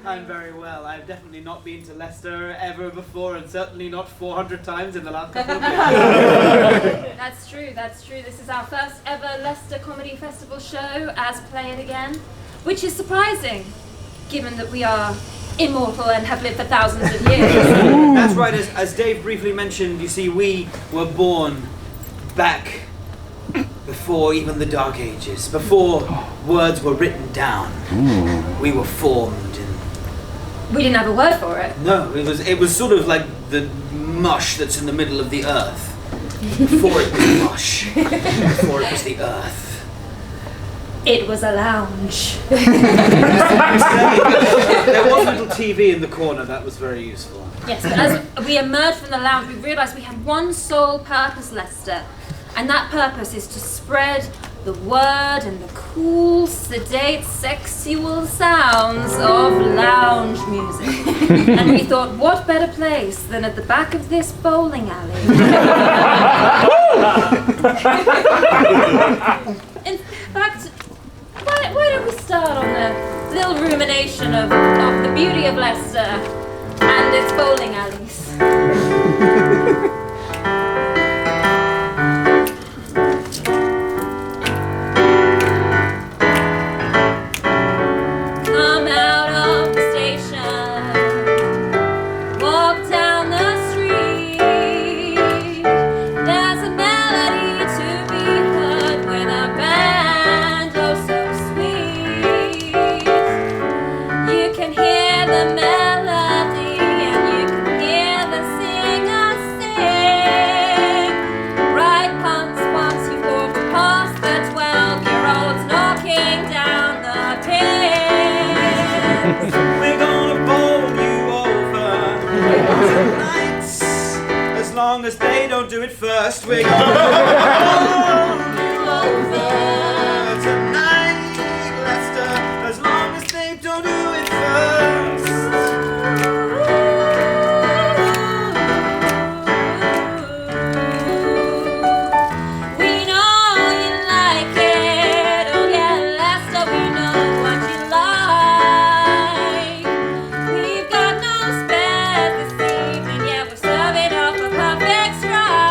I'm very well. I've definitely not been to Leicester ever before, and certainly not 400 times in the last couple of years. That's true, that's true. This is our first ever Leicester Comedy Festival show as Play It Again, which is surprising, given that we are immortal and have lived for thousands of years. That's right, as Dave briefly mentioned, you see, we were born back before even the Dark Ages, before words were written down. We were formed in... We didn't have a word for it. No, it was sort of like the mush that's in the middle of the earth. Before it was mush. Before it was the earth. It was a lounge. There was a little TV in the corner, that was very useful. Yes, but as we emerged from the lounge, we realised we had one sole purpose, Leicester. And that purpose is to spread the word and the cool, sedate, sexual sounds of lounge music. And we thought, what better place than at the back of this bowling alley? In fact, why don't we start on the little rumination of the beauty of Leicester and its bowling alleys? Do it first, we're gonna bowl you over tonight, Leicester, as long as they don't do it first. We know you like it, oh yeah, Leicester, we know what you like. We've got no spares this evening, yeah, we're serving up a perfect strike.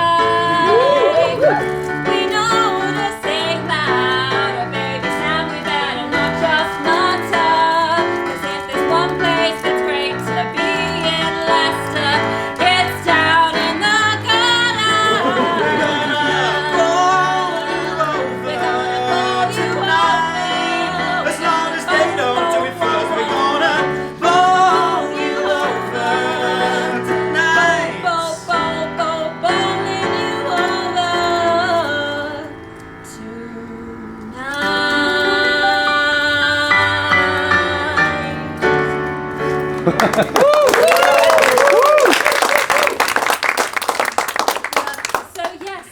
So yes,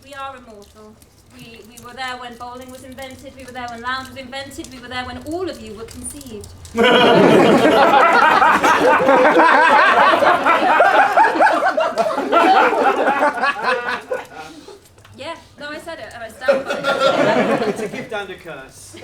we are immortal. We were there when bowling was invented, we were there when lounge was invented, we were there when all of you were conceived. Yeah, no, I said it, and I stand by it. It's a gift and a curse.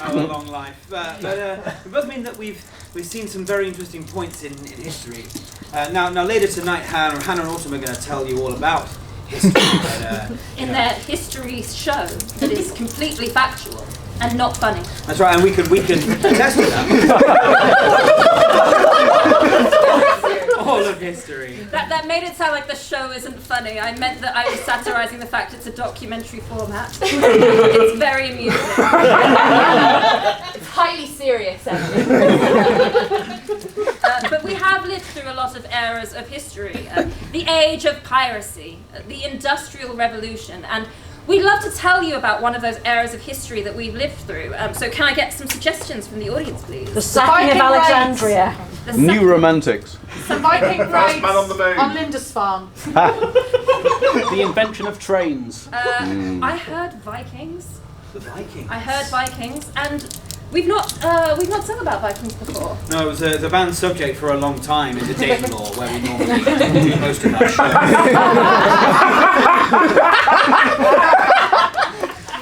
Our long life. But it does mean that we've seen some very interesting points in history. Now later tonight, Hannah and Autumn are going to tell you all about history. But, in their history show that is completely factual and not funny. That's right, and we can attest to that. All of history. That made it sound like the show isn't funny. I meant that I was satirising the fact it's a documentary format. It's very amusing. It's highly serious, actually. But we have lived through a lot of eras of history. The age of piracy, the Industrial Revolution, and we'd love to tell you about one of those eras of history that we've lived through. So can I get some suggestions from the audience, please? The sacking of Alexandria. New Romantics. The Viking raids man on the moon. on Lindisfarne. The invention of trains. I heard Vikings. The Vikings. I heard Vikings, and we've not sung about Vikings before. No, it was a banned subject for a long time in the dating law, where we normally do most of our show.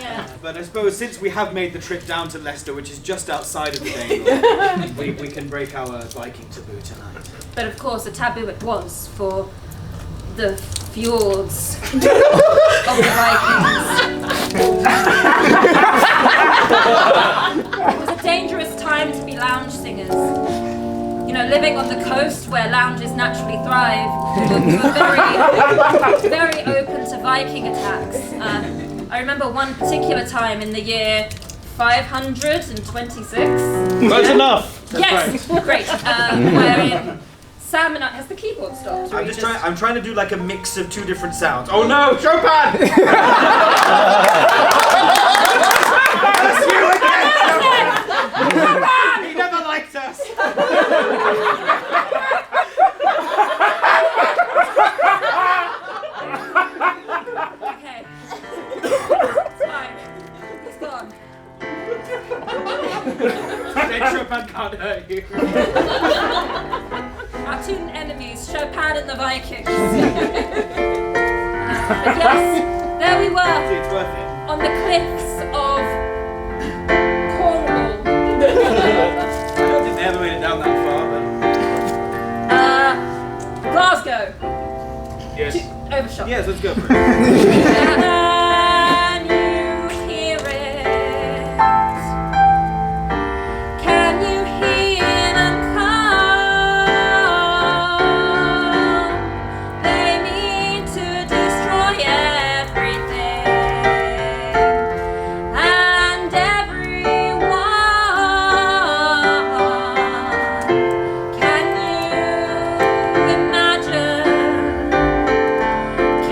Yeah. But But I suppose since we have made the trip down to Leicester, which is just outside of the Danelaw, we can break our Viking taboo tonight. But of course, a taboo it was for the fjords of the Vikings. It was a dangerous time to be lounge singers. You know, living on the coast where lounges naturally thrive, we were very open to Viking attacks. I remember one particular time in the year 526. Close enough. Yes, great. Wherein Sam and I, has the keyboard stopped? I'm trying to do like a mix of two different sounds. Oh no, Chopin! That's you again! He never liked us! Okay. It's fine. He's gone. Then Chopin can't hurt you. Our two enemies, Chopin and the Vikings. But yes, there we were, It's worth it. on the cliffs of Cornwall. I don't think they ever made it down that far, Glasgow. but... Yes. Overshot. Yes, let's go for it. Can you hear it? Can you hear them come? They mean to destroy everything and everyone. Can you imagine?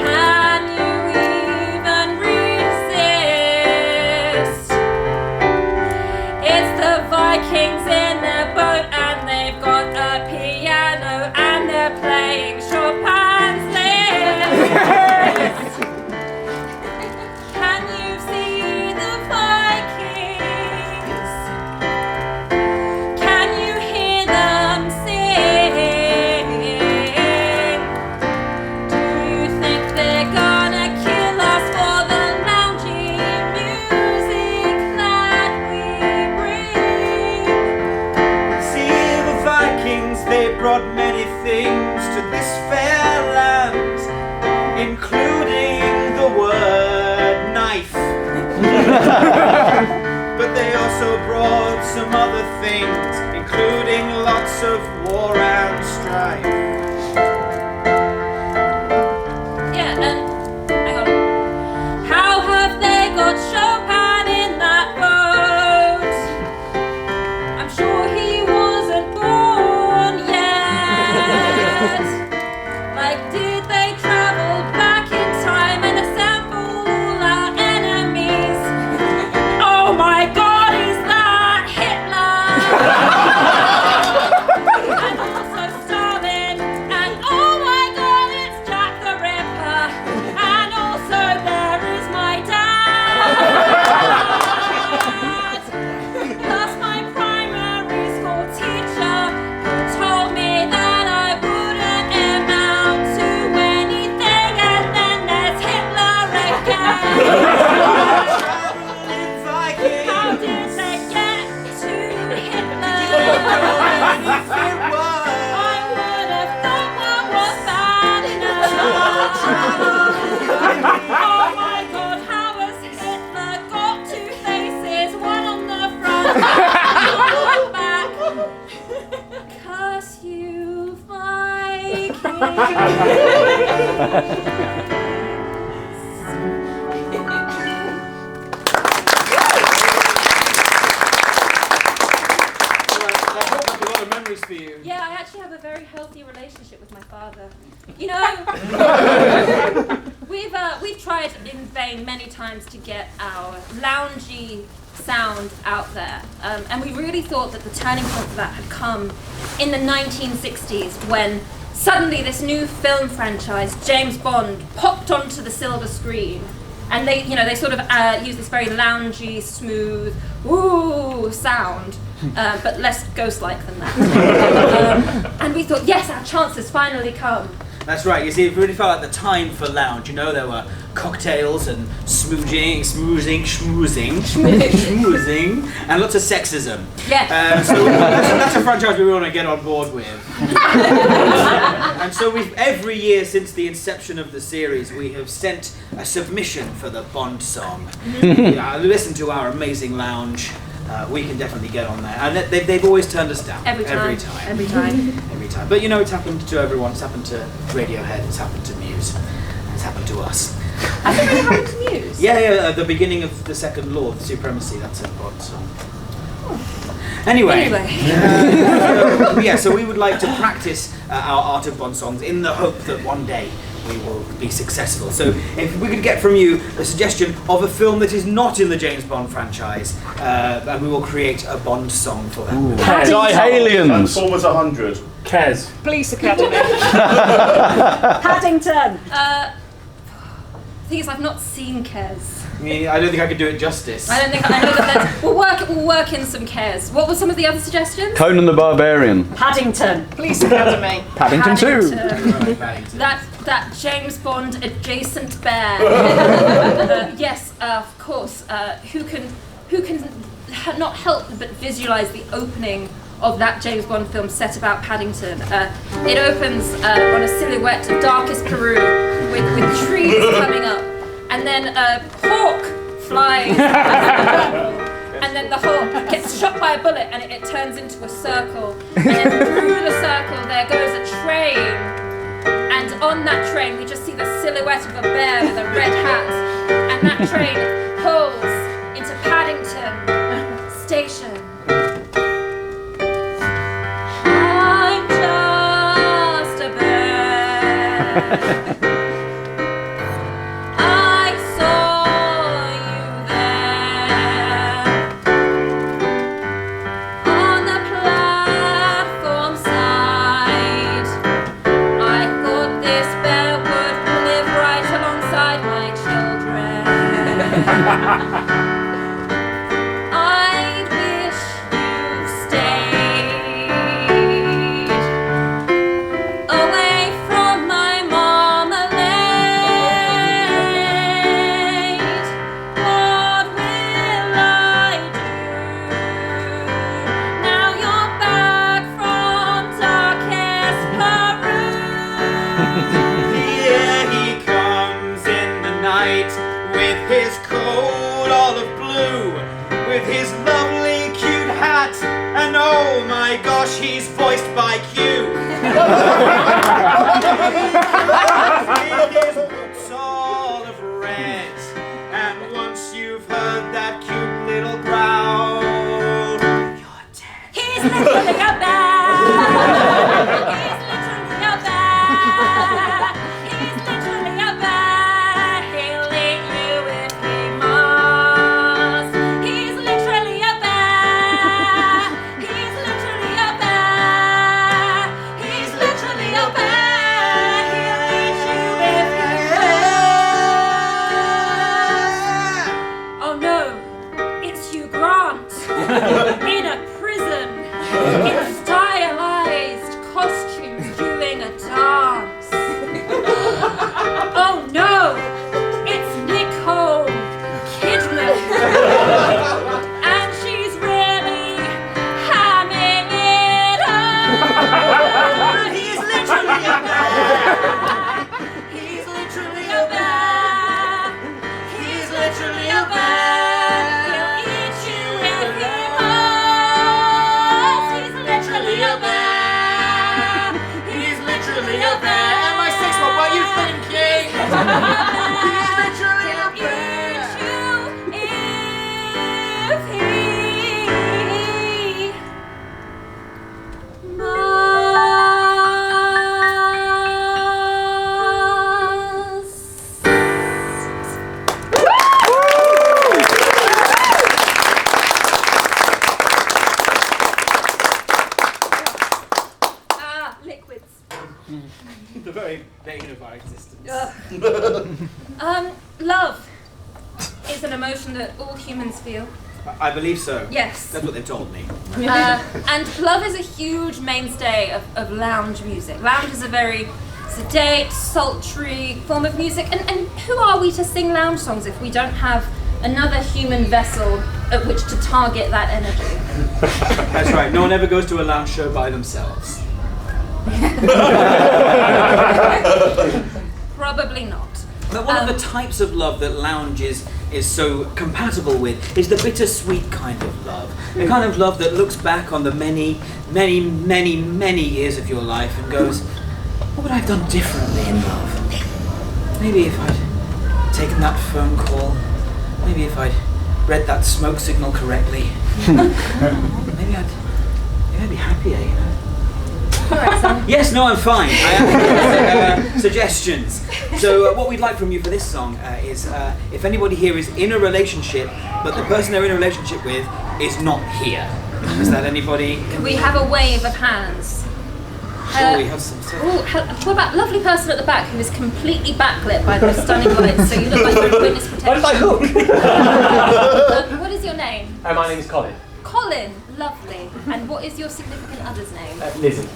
Can you even resist? It's the Vikings in their boat and they've got a piano and they're playing Chopin's list. Can you see the Vikings? Can you hear them sing? Do you think they're gonna kill us for the loungy music that we bring? See the Vikings, they brought many things to this fair land, including the word knife. But they also brought some other things, including lots of war and strife. Yeah, and hang on. How have they got Chopin in that boat? I'm sure he wasn't born yet. Like, did they travel back in time and assemble all our enemies? Oh my God, is that Hitler? And also Stalin. And oh my God, it's Jack the Ripper. And also there is my dad. Plus my primary school teacher who told me that I wouldn't amount to anything. And then there's Hitler again. Traveling Vikings, How did they get to Hitler? if it was. I would have thought one was bad enough. Oh my God, how has Hitler got two faces, one on the front and one on the back? Curse you, That brought back a lot of memories for you. Yeah, I actually have a very healthy relationship with my father. You know, we've tried in vain many times to get our loungy sound out there, and we really thought that the turning point for that had come in the 1960s when suddenly this new film franchise, James Bond, popped onto the silver screen. And they sort of use this very loungy, smooth, ooh sound, but less ghost-like than that. And we thought, yes, our chance has finally come. That's right. You see, it really felt like the time for lounge. You know, there were cocktails and schmoozing, and lots of sexism. Yes. So that's a franchise we want to get on board with. And so every year since the inception of the series, we have sent a submission for the Bond song. Listen to our amazing lounge. We can definitely get on there. And they've always turned us down. Every time. But you know, it's happened to everyone. It's happened to Radiohead. It's happened to Muse. It's happened to us. Has it really happened to Muse? Yeah, at the beginning of the second law of supremacy, that's a Bond song. Anyway. So we would like to practice our art of Bond songs in the hope that one day we will be successful. So if we could get from you a suggestion of a film that is not in the James Bond franchise, and we will create a Bond song for that. Die Aliens. Transformers 100. Kez. Police Academy. Paddington. Thing is, I've not seen Kes. I don't think I could do it justice. I know that we'll work in some Kes. What were some of the other suggestions? Conan the Barbarian. Paddington. Police Academy. Paddington 2. Paddington. That James Bond adjacent bear. Yes, of course. Who can not help but visualise the opening of that James Bond film set about Paddington? It opens on a silhouette of darkest Peru with trees coming up, and then a hawk flies, and then the hawk gets shot by a bullet, and it turns into a circle, and then through the circle there goes a train. And on that train, we just see the silhouette of a bear with a red hat. And that train pulls into Paddington Station. I'm just a bear. I saw you there on the platform side. I thought this bear would live right alongside my children. I wish you stayed away from my marmalade. What will I do now you're back from darkest Peru? Here he comes in the night with his coat all of blue, with his lovely cute hat, and oh my gosh, he's voiced by Q. With his boots all of red, and once you've heard that cute little growl, you're dead. He's literally a bear. He's literally a bear. He's literally a bear. He'll eat you if he must. He's literally a bear. He's literally a bear. He's literally a bear. He'll eat you if he must. Oh no, it's Hugh Grant in a prison. In stylized costumes doing a dance. Oh no! It's Nicole Kidman! And she's really hamming it up! He's literally a bear! He's literally a bear! He's literally a bear! He'll eat you if he must! He's literally a bear! He's literally a bear! MI6, what were you thinking? He's literally a bear! He'll eat you if he must. Liquids. The very vein of our existence. Love is an emotion that all humans feel. I believe so. Yes. That's what they've told me. And love is a huge mainstay of lounge music. Lounge is a very sedate, sultry form of music. And who are we to sing lounge songs if we don't have another human vessel at which to target that energy? That's right. No one ever goes to a lounge show by themselves. Probably not. But one of the types of love that lounge is so compatible with is the bittersweet kind of love. The kind of love that looks back on the many, many, many, many years of your life and goes, what would I have done differently in love? Maybe if I'd taken that phone call. Maybe if I'd read that smoke signal correctly. maybe I'd be happier, you know. Yes, no, I'm fine. I have suggestions. So what we'd like from you for this song is if anybody here is in a relationship, but the person they're in a relationship with is not here. Is that anybody? Can we have a wave of hands? Sure, we have some. What about lovely person at the back who is completely backlit by the stunning lights, so you look like you're in witness protection? Why did I look? What is your name? My name is Colin. Colin, lovely. And what is your significant other's name? Lizzie.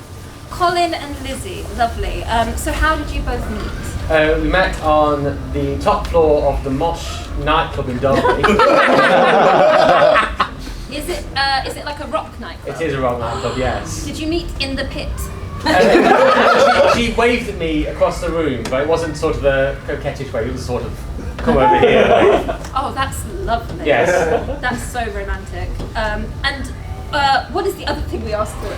Colin and Lizzie, lovely. So how did you both meet? We met on the top floor of the Mosh nightclub in Derby. Is it like a rock nightclub? It is a rock nightclub, yes. Did you meet in the pit? She waved at me across the room, but it wasn't sort of a coquettish wave, it was sort of, come over here wave. Oh, that's lovely. Yes. That's so romantic. And what is the other thing we asked for?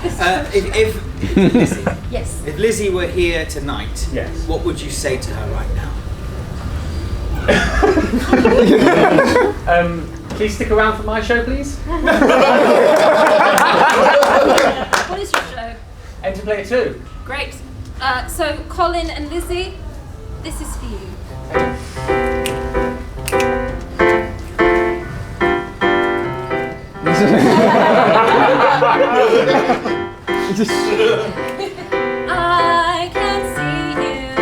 If Lizzie, Yes. if Lizzie were here tonight, Yes. what would you say to her right now? Please stick around for my show, please. What is your show? Enter Player 2. Great. So Colin and Lizzie, this is for you. I can see you.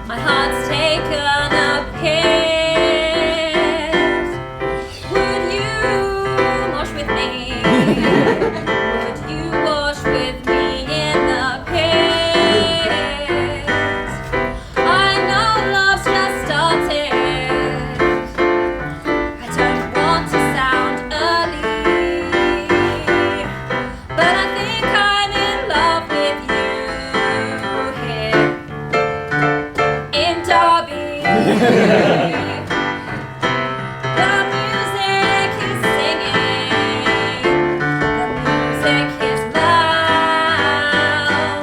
My heart's taken a hit. Would you wash with me? Would you wash with me in the pit? I know love's just started. I don't want to sound early, but I think I'm in love with you here in Derby. The music is singing, the music is loud.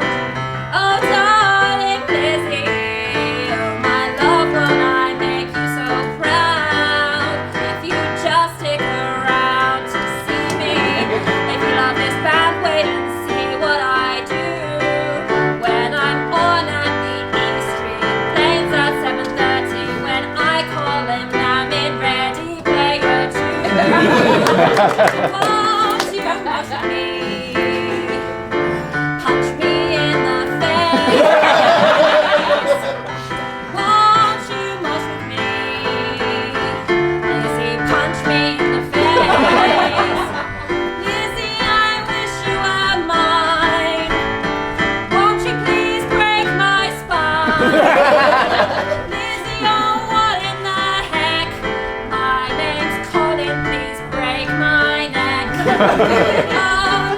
Oh darling Lizzie, oh my love, won't I make you so proud? If you just stick around to see me, if you love this band, wait and see what I do. When I'm on at the E Street, planes at 7:30. When I call him, I'm in ready player 2. Won't you watch me? Punch me in the face. Won't you watch with me? Lizzie, punch me in the face. Lizzie, I wish you were mine. Won't you please break my spine? Lizzie, oh what in the heck? My name's Colin, please break my neck. Oh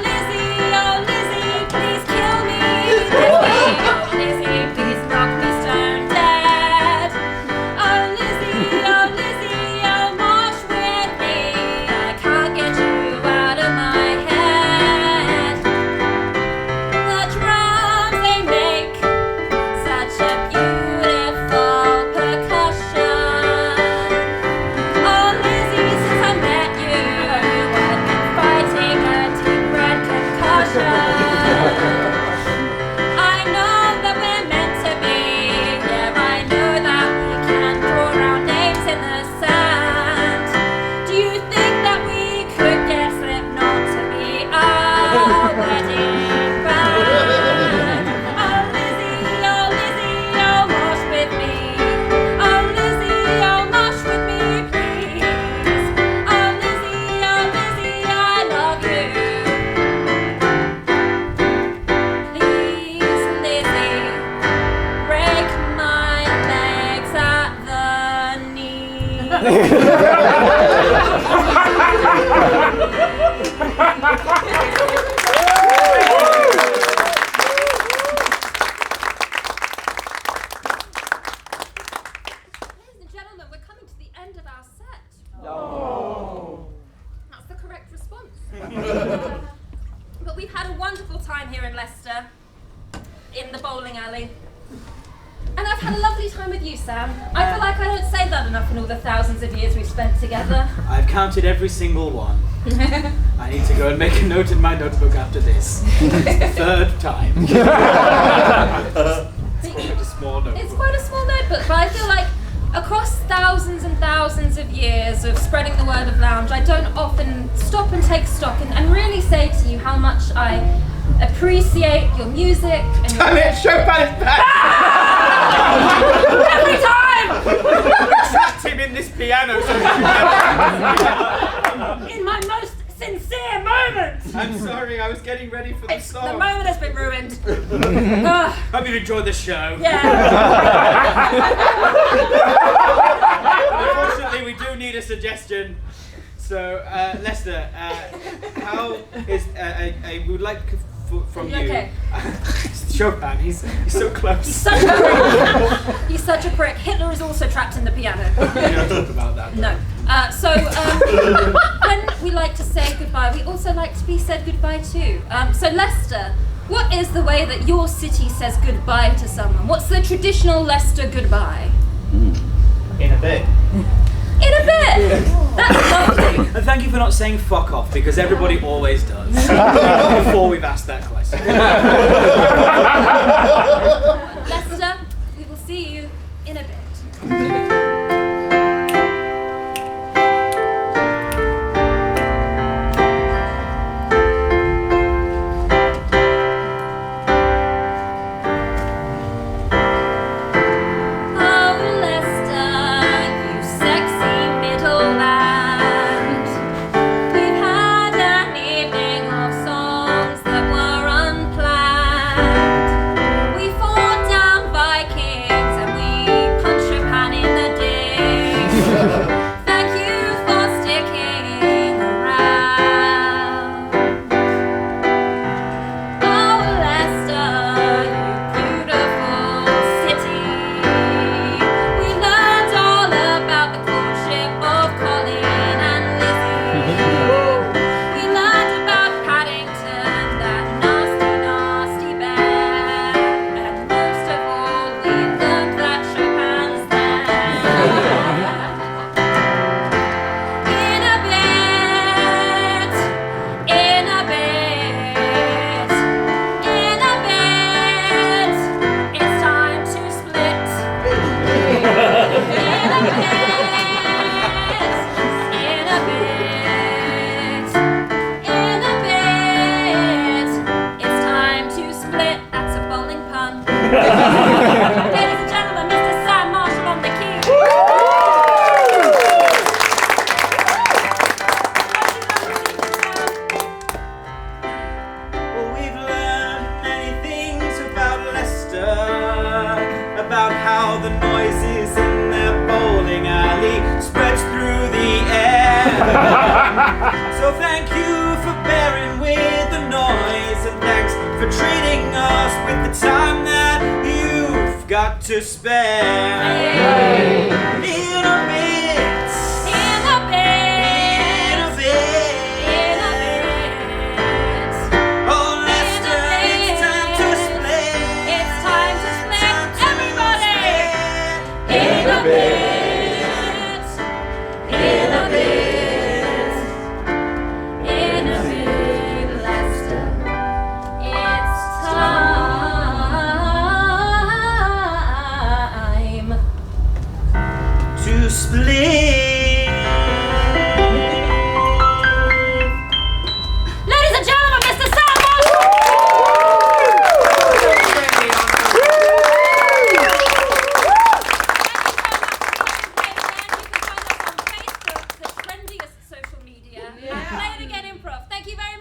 Lizzie, please kill me. Lizzie, oh Lizzie, please knock me stone dead. Oh Lizzie, oh wash with me. I can't get you out of my head. The drums they make such a beautiful percussion. Oh Lizzie, since I met you, I've been fighting a in Leicester, in the bowling alley. And I've had a lovely time with you, Sam. I feel like I don't say that enough in all the thousands of years we've spent together. I've counted every single one. I need to go and make a note in my notebook after this. It's the third time. It's quite a small notebook. It's quite a small notebook, but I feel like across thousands and thousands of years of spreading the word of lounge, I don't often stop and take stock and really say to you how much I appreciate your music and your... Damn it, Chopin is back! Every time! Trapped him in this piano so In my most sincere moment! I'm sorry, I was getting ready for the song. The moment has been ruined. Ugh. Hope you enjoyed the show. Yeah. Unfortunately, we do need a suggestion. So, Leicester, how is we would like from you? Okay. Chopin, he's so close. He's such a prick. He's such a prick. Hitler is also trapped in the piano. We don't talk about that. No. When we like to say goodbye, we also like to be said goodbye to. So Leicester, what is the way that your city says goodbye to someone? What's the traditional Leicester goodbye? In a bit. In a bit! That's lovely. And thank you for not saying fuck off, because everybody always does. Before we've asked that question. Leicester, we will see you in a bit. Ladies and gentlemen, Mr. Sam Marshall on the keys. Well, we've learned many things about Leicester, about how the noises in their bowling alley spreads through the air. So thank you for bearing with the noise, and thanks for treating us with the time that you've got to spare. In a bit. Oh, Leicester, it's time to split. It's time to split, everybody. In a bit. In a bit. In a bit, Leicester. It's time to split. Ladies and gentlemen, Mr. Sam Marshall! Thank you so much. You can find us on Facebook, the trendiest social media. Play it again, Improv. Thank you very much.